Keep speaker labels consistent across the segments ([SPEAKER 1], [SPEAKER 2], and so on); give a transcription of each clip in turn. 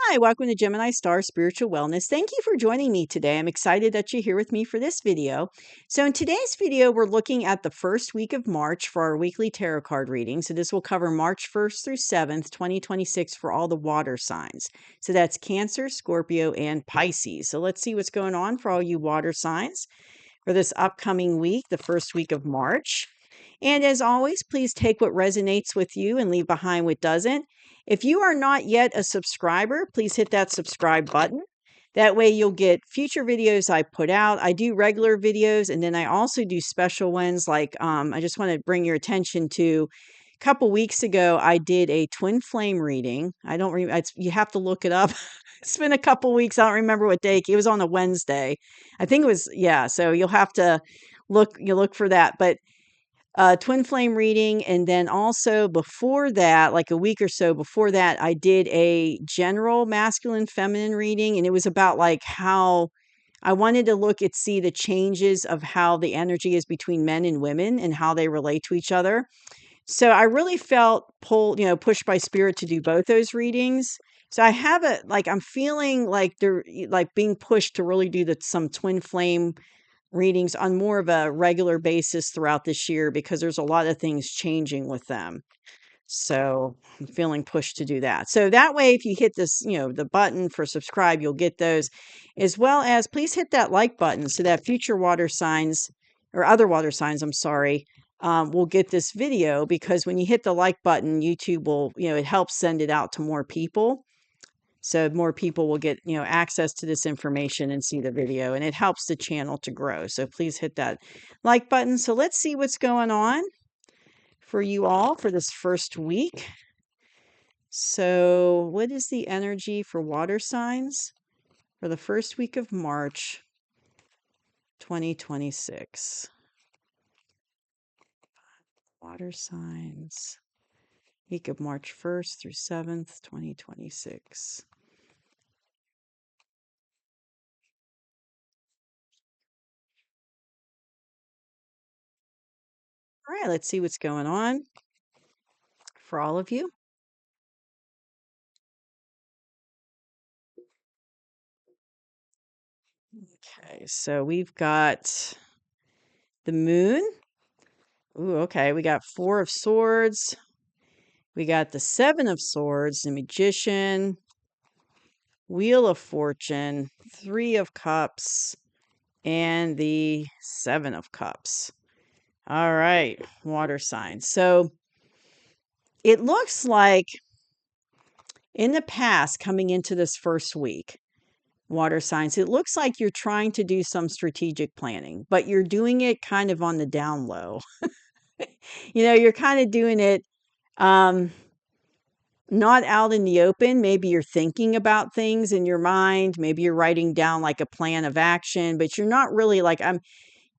[SPEAKER 1] Hi, welcome to Gemini Star Spiritual Wellness. Thank you for joining me today. I'm excited that you're here with me for this video. So in today's video, we're looking at the first week of March for our weekly tarot card reading. So this will cover March 1st through 7th, 2026 for all the water signs. So that's Cancer, Scorpio, and Pisces. So let's see what's going on for all you water signs for this upcoming week, the first week of March. And as always, please take what resonates with you and leave behind what doesn't. If you are not yet a subscriber, please hit that subscribe button. That way you'll get future videos I put out. I do regular videos, and then I also do special ones like I just want to bring your attention to a couple weeks ago, I did a twin flame reading. I don't remember. You have to look it up. It's been a couple weeks. I don't remember what day. It was on a Wednesday. I think it was, yeah. So you'll have to look for that. But twin flame reading. And then also before that, like a week or so before that, I did a general masculine feminine reading. And it was about like how I wanted to see the changes of how the energy is between men and women and how they relate to each other. So I really felt pushed by spirit to do both those readings. So I have I'm feeling like they're like being pushed to really do some twin flame readings on more of a regular basis throughout this year because there's a lot of things changing with them. So I'm feeling pushed to do that. So that way, if you hit this, the button for subscribe, you'll get those, as well as please hit that like button so that future water signs or other water signs, I'm sorry, will get this video, because when you hit the like button, YouTube will, it helps send it out to more people. So more people will get, access to this information and see the video, and it helps the channel to grow. So please hit that like button. So let's see what's going on for you all for this first week. So what is the energy for water signs for the first week of March 2026? Water signs, week of March 1st through 7th, 2026. All right, let's see what's going on for all of you. Okay, so we've got the moon. Ooh, okay, we got 4 of swords. We got the 7 of swords, the magician, wheel of fortune, 3 of cups, and the 7 of cups. All right, water signs. So it looks like in the past, coming into this first week, water signs, it looks like you're trying to do some strategic planning, but you're doing it kind of on the down low. You're kind of doing it not out in the open. Maybe you're thinking about things in your mind. Maybe you're writing down like a plan of action, but you're not really like,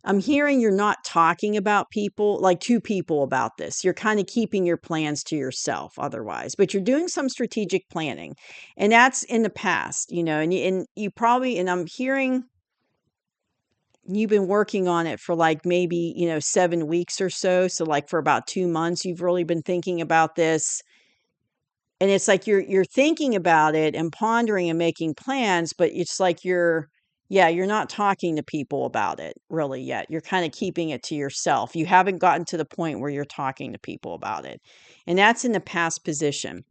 [SPEAKER 1] I'm hearing you're not talking about people, like to people about this. You're kind of keeping your plans to yourself otherwise, but you're doing some strategic planning, and that's in the past, and you probably, and I'm hearing you've been working on it for like maybe, 7 weeks or so. So like for about 2 months, you've really been thinking about this. And it's like you're thinking about it and pondering and making plans, but it's like you're not talking to people about it really yet. You're kind of keeping it to yourself. You haven't gotten to the point where you're talking to people about it. And that's in the past position.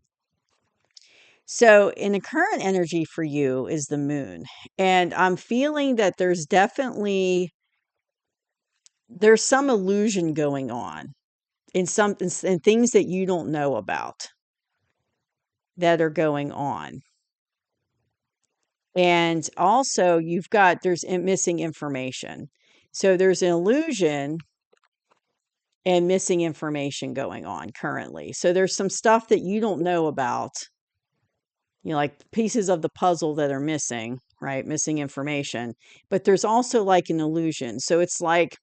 [SPEAKER 1] So in the current energy for you is the moon. And I'm feeling that there's some illusion going on in things that you don't know about that are going on. And also there's missing information. So there's an illusion and missing information going on currently. So there's some stuff that you don't know about, like pieces of the puzzle that are missing, right? Missing information. But there's also like an illusion. So it's like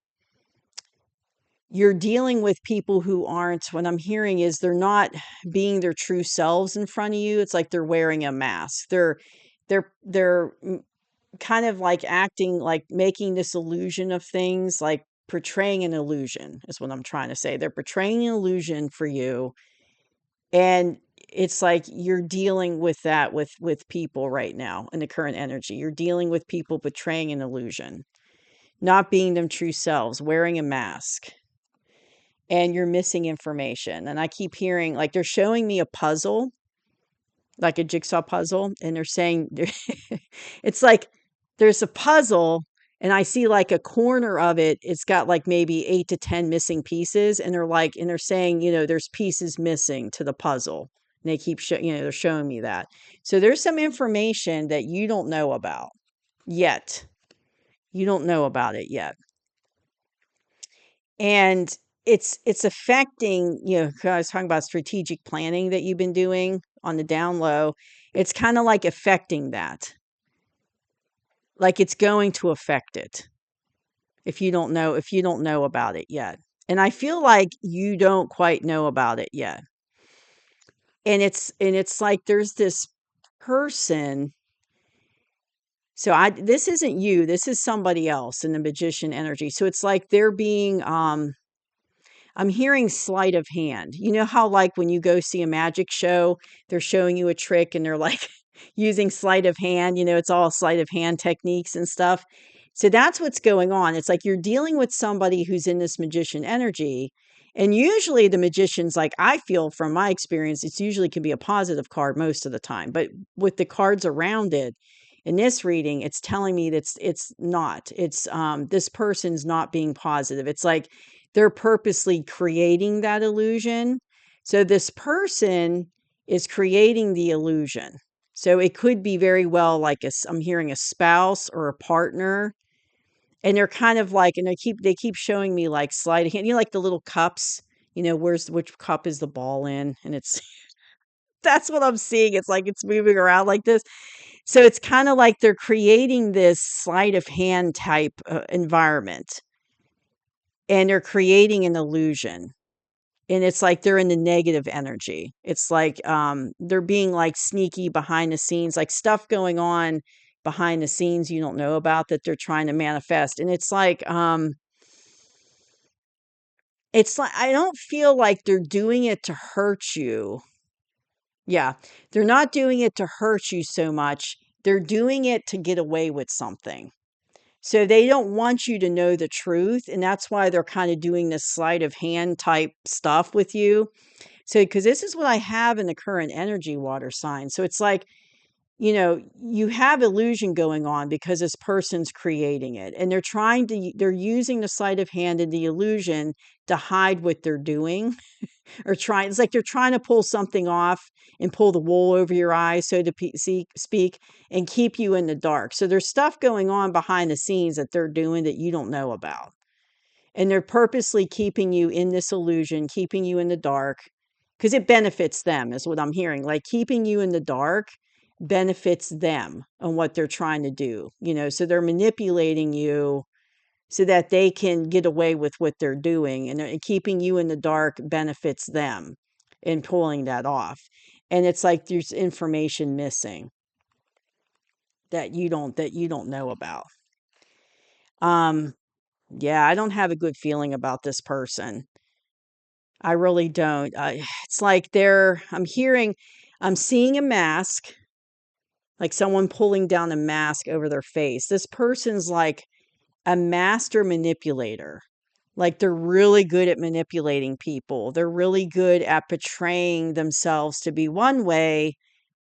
[SPEAKER 1] you're dealing with people who aren't, what I'm hearing is they're not being their true selves in front of you. It's like they're wearing a mask. They're kind of like acting like making this illusion of things, like portraying an illusion is what I'm trying to say. They're portraying an illusion for you. And it's like you're dealing with that with people right now in the current energy. You're dealing with people betraying an illusion, not being them true selves, wearing a mask, and you're missing information. And I keep hearing, like, they're showing me a puzzle, like a jigsaw puzzle, and they're saying it's like there's a puzzle and I see like a corner of it, it's got like maybe 8 to 10 missing pieces, and they're saying, there's pieces missing to the puzzle. And they keep they're showing me that. So there's some information that you don't know about yet. You don't know about it yet. And it's affecting, 'cause I was talking about strategic planning that you've been doing on the down low. It's kind of like affecting that. Like it's going to affect it if you don't know about it yet. And I feel like you don't quite know about it yet. And it's like there's this person. So this isn't you, this is somebody else in the magician energy. So it's like they're being I'm hearing sleight of hand. You know how, like, when you go see a magic show, they're showing you a trick and they're like using sleight of hand, it's all sleight of hand techniques and stuff. So that's what's going on. It's like you're dealing with somebody who's in this magician energy. And usually the magicians, like, I feel from my experience, it's usually can be a positive card most of the time. But with the cards around it, in this reading, it's telling me that it's not. It's this person's not being positive. It's like they're purposely creating that illusion. So this person is creating the illusion. So it could be very well like I'm hearing a spouse or a partner, and they're kind of like, and they keep showing me like sleight of hand, like the little cups, which cup is the ball in, and it's that's what I'm seeing. It's like it's moving around like this. So it's kind of like they're creating this sleight of hand type environment, and they're creating an illusion. And it's like they're in the negative energy. It's like they're being like sneaky behind the scenes, like stuff going on behind the scenes you don't know about that they're trying to manifest. And it's like I don't feel like they're doing it to hurt you. Yeah, they're not doing it to hurt you so much. They're doing it to get away with something. So they don't want you to know the truth, and that's why they're kind of doing this sleight of hand type stuff with you. So, because this is what I have in the current energy, water sign. So it's like, you have illusion going on because this person's creating it, and they're using the sleight of hand and the illusion to hide what they're doing. It's like they're trying to pull something off and pull the wool over your eyes, so to speak, and keep you in the dark. So there's stuff going on behind the scenes that they're doing that you don't know about. And they're purposely keeping you in this illusion, keeping you in the dark, because it benefits them, is what I'm hearing. Like keeping you in the dark benefits them on what they're trying to do, so they're manipulating you so that they can get away with what they're doing, and keeping you in the dark benefits them in pulling that off. And it's like there's information missing that you don't know about. Yeah, I don't have a good feeling about this person. I really don't. It's like I'm seeing a mask, like someone pulling down a mask over their face. This person's like a master manipulator. Like they're really good at manipulating people. They're really good at portraying themselves to be one way,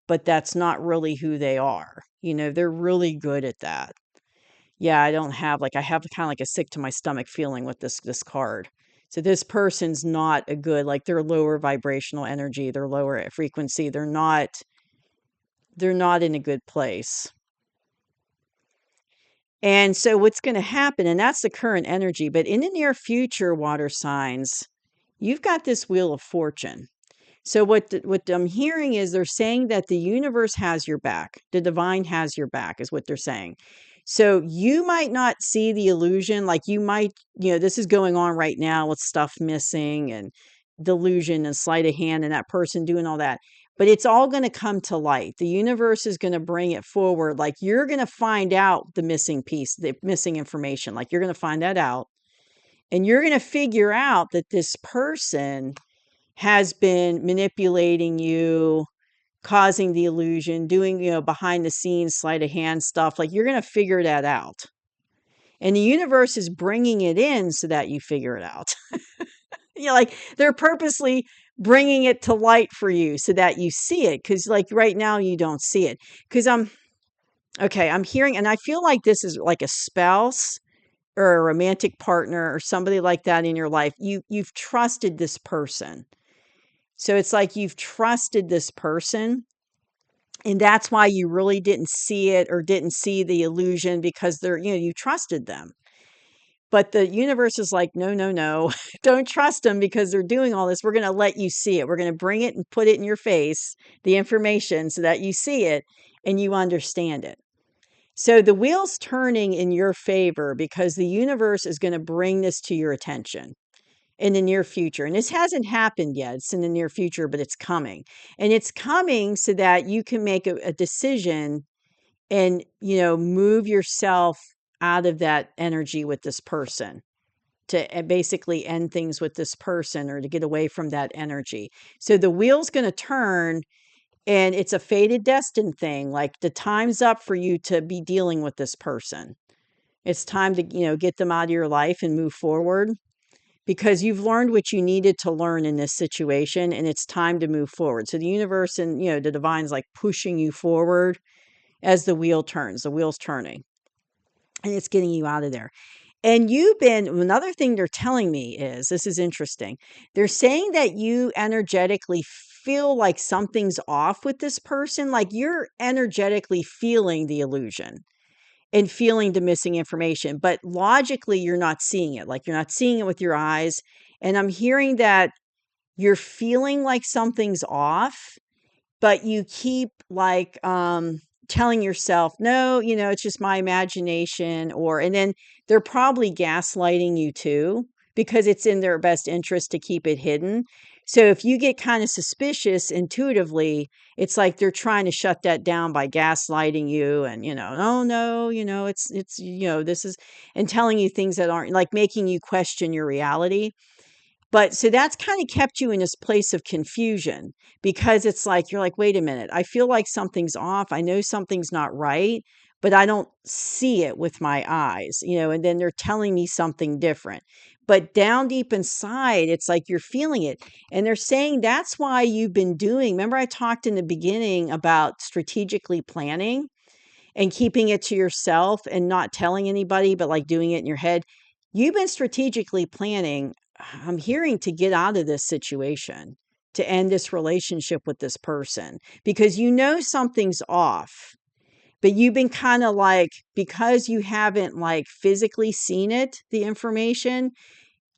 [SPEAKER 1] but that's not really who they are. They're really good at that. Yeah, I have kind of like a sick to my stomach feeling with this card. So this person's not a good, like they're lower vibrational energy, they're lower at frequency. They're not in a good place. And so what's going to happen, and that's the current energy, but in the near future, water signs, you've got this wheel of fortune. So what I'm hearing is they're saying that the universe has your back. The divine has your back is what they're saying. So you might not see the illusion, like you might, this is going on right now with stuff missing and delusion and sleight of hand and that person doing all that. But it's all going to come to light. The universe is going to bring it forward. Like you're going to find out the missing piece, the missing information. Like you're going to find that out. And you're going to figure out that this person has been manipulating you, causing the illusion, doing, behind the scenes, sleight of hand stuff, like you're going to figure that out. And the universe is bringing it in so that you figure it out. Like they're purposely bringing it to light for you so that you see it. Cause like right now you don't see it. Cause I'm hearing, and I feel like this is like a spouse or a romantic partner or somebody like that in your life. You've trusted this person. So it's like you've trusted this person, and that's why you really didn't see it or didn't see the illusion, because you trusted them. But the universe is like, no, no, no, don't trust them because they're doing all this. We're going to let you see it. We're going to bring it and put it in your face, the information, so that you see it and you understand it. So the wheel's turning in your favor because the universe is going to bring this to your attention in the near future. And this hasn't happened yet. It's in the near future, but it's coming. And it's coming so that you can make a decision and, move yourself out of that energy with this person, to basically end things with this person or to get away from that energy. So the wheel's going to turn, and it's a fated destined thing. Like the time's up for you to be dealing with this person. It's time to, get them out of your life and move forward, because you've learned what you needed to learn in this situation, and it's time to move forward. So the universe and, the divine's like pushing you forward as the wheel turns. The wheel's turning and it's getting you out of there. And another thing they're telling me is, this is interesting. They're saying that you energetically feel like something's off with this person. Like you're energetically feeling the illusion and feeling the missing information, but logically you're not seeing it. Like you're not seeing it with your eyes. And I'm hearing that you're feeling like something's off, but you keep like telling yourself, no, it's just my imagination. And then they're probably gaslighting you too, because it's in their best interest to keep it hidden. So if you get kind of suspicious intuitively, it's like they're trying to shut that down by gaslighting you and, oh no, it's, this is, and telling you things that aren't, like making you question your reality. But so that's kind of kept you in this place of confusion, because it's like, you're like, wait a minute, I feel like something's off. I know something's not right, but I don't see it with my eyes, and then they're telling me something different. But down deep inside, it's like you're feeling it. And they're saying that's why you've been doing, remember I talked in the beginning about strategically planning and keeping it to yourself and not telling anybody, but like doing it in your head. You've been strategically planning, I'm hearing, to get out of this situation, to end this relationship with this person, because something's off. But you've been kind of like, because you haven't like physically seen it, the information,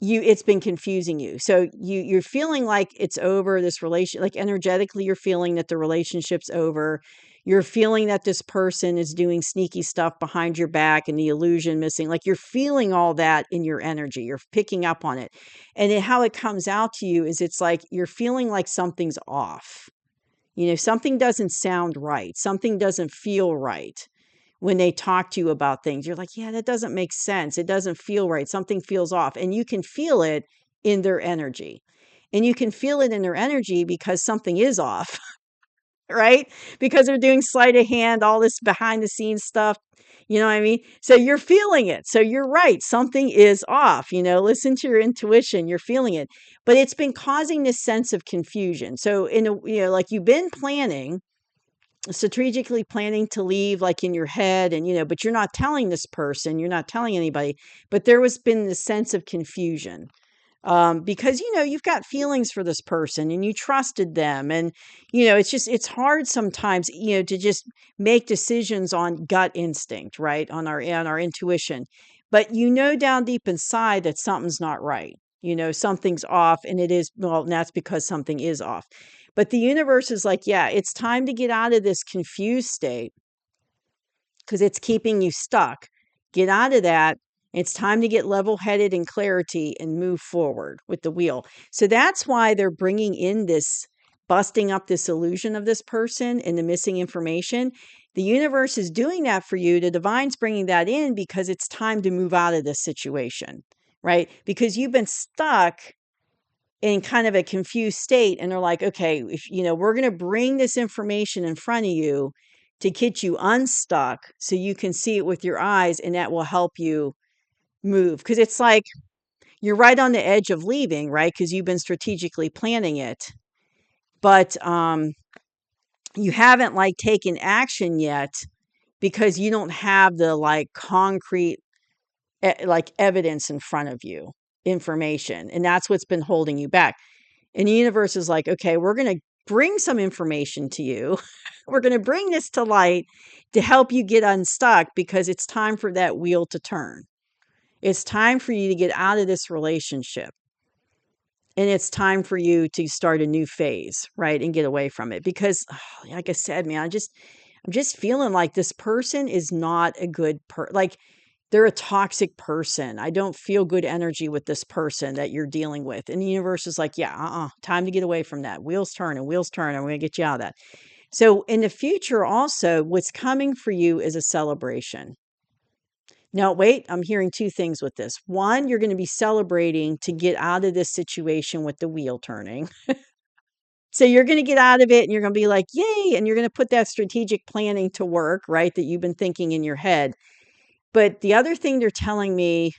[SPEAKER 1] it's been confusing you. So you're feeling like it's over, this relation, like energetically you're feeling that the relationship's over. You're feeling that this person is doing sneaky stuff behind your back and the illusion missing. Like you're feeling all that in your energy. You're picking up on it. And how it comes out to you is, it's like you're feeling like something's off. Something doesn't sound right. Something doesn't feel right. When they talk to you about things, you're like, yeah, that doesn't make sense. It doesn't feel right. Something feels off. And you can feel it in their energy. And you can feel it in their energy because something is off, right? Because they're doing sleight of hand, all this behind the scenes stuff. You know what I mean? So you're feeling it. So you're right. Something is off. Listen to your intuition. You're feeling it. But it's been causing this sense of confusion. So like you've been planning, strategically planning to leave, like in your head, and but you're not telling this person, you're not telling anybody, but there was been this sense of confusion, because you've got feelings for this person and you trusted them, and it's hard sometimes to just make decisions on gut instinct, right, on our intuition, but down deep inside that something's not right. Something's off, and it is, well, and that's because something is off. But the universe is like, yeah, it's time to get out of this confused state because it's keeping you stuck. Get out of that. It's time to get level-headed and clarity and move forward with the wheel. So that's why they're bringing in this, busting up this illusion of this person and the missing information. The universe is doing that for you. The divine's bringing that in because it's time to move out of this situation, right? Because you've been stuck in kind of a confused state, and they're like, okay, if we're going to bring this information in front of you to get you unstuck so you can see it with your eyes, and that will help you move, because it's like you're right on the edge of leaving, right? Because you've been strategically planning it, but you haven't like taken action yet because you don't have the like concrete like evidence in front of you, information, and that's what's been holding you back. And the universe is like, okay, we're going to bring some information to you. We're going to bring this to light to help you get unstuck, because it's time for that wheel to turn. It's time for you to get out of this relationship. And it's time for you to start a new phase, right? And get away from it. Because like I said, man, I'm just feeling like this person is not a good like they're a toxic person. I don't feel good energy with this person that you're dealing with. And the universe is like, yeah, time to get away from that. Wheels turn, and we're going to get you out of that. So in the future, also, what's coming for you is a celebration. Now, wait, I'm hearing two things with this. One, you're going to be celebrating to get out of this situation with the wheel turning. So you're going to get out of it, and you're going to be like, yay. And you're going to put that strategic planning to work, right? That you've been thinking in your head. But the other thing they're telling me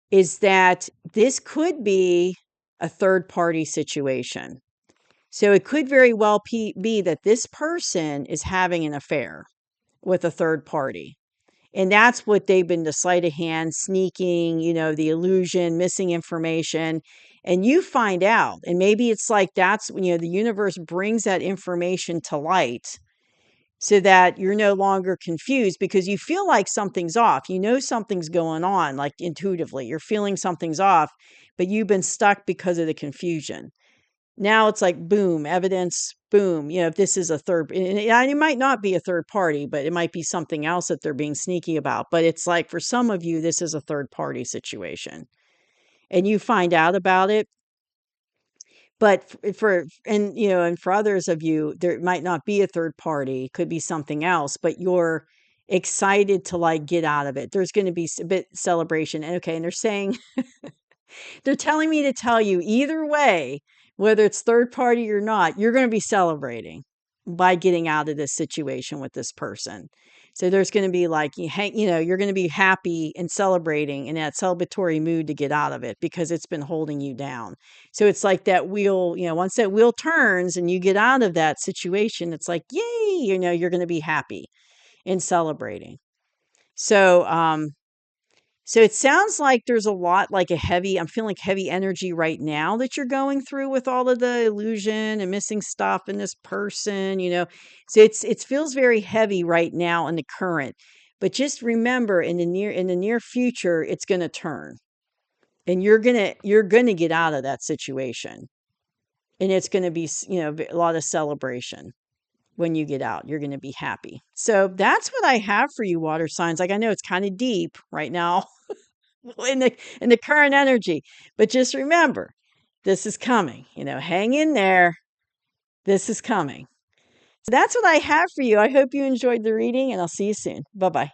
[SPEAKER 1] is that this could be a third party situation. So it could very well be that this person is having an affair with a third party. And that's what they've been, the sleight of hand, sneaking, the illusion, missing information. And you find out. And maybe it's like that's when, the universe brings that information to light so that you're no longer confused, because you feel like something's off. Something's going on, like intuitively. You're feeling something's off, but you've been stuck because of the confusion. Now it's like, boom, evidence, boom. If this is a third, and it might not be a third party, but it might be something else that they're being sneaky about. But it's like, for some of you, this is a third party situation, and you find out about it. But and for others of you, there might not be a third party, could be something else, but you're excited to like get out of it. There's going to be a bit celebration. And okay, and they're saying, they're telling me to tell you, either way, whether it's third party or not, you're going to be celebrating by getting out of this situation with this person. So there's going to be like, you're going to be happy and celebrating in that celebratory mood to get out of it, because it's been holding you down. So it's like that wheel, once that wheel turns and you get out of that situation, it's like, yay, you're going to be happy and celebrating. So it sounds like there's a lot, like I'm feeling like heavy energy right now that you're going through with all of the illusion and missing stuff in this person. So it feels very heavy right now in the current. But just remember, in the near future, it's going to turn, and you're going to get out of that situation. And it's going to be, a lot of celebration. When you get out, you're going to be happy. So that's what I have for you, water signs. Like, I know it's kind of deep right now in the current energy, but just remember, this is coming. Hang in there. This is coming. So that's what I have for you. I hope you enjoyed the reading, and I'll see you soon. Bye-bye.